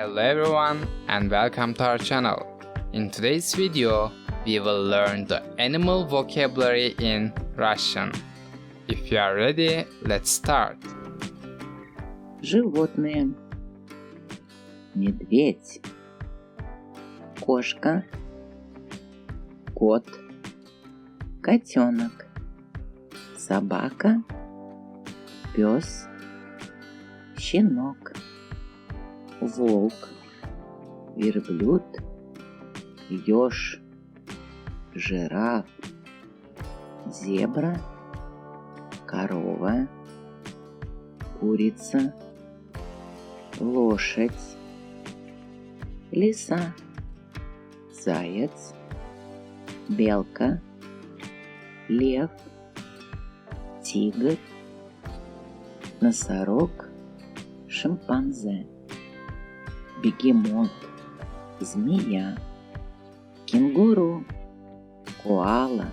Hello everyone and welcome to our channel. In today's video, we will learn the animal vocabulary in Russian. If you are ready, let's start. Животные. Медведь, кошка, кот, котенок, собака, пес, щенок, волк, верблюд, еж, жираф, зебра, корова, курица, лошадь, лиса, заяц, белка, лев, тигр, носорог, шимпанзе, бегемот, змея, кенгуру, коала,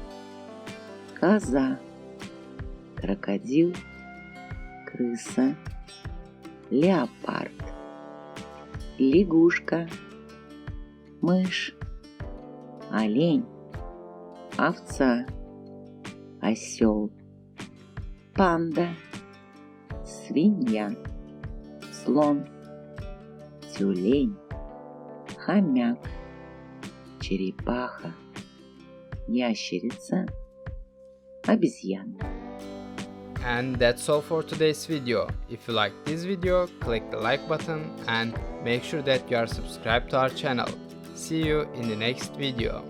коза, крокодил, крыса, леопард, лягушка, мышь, олень, овца, осел, панда, свинья, слон, тюлень, хомяк, черепаха, ящерица, обезьяна. And that's all for today's video. If you like this video, click the like button and make sure that you are subscribed to our channel. See you in the next video.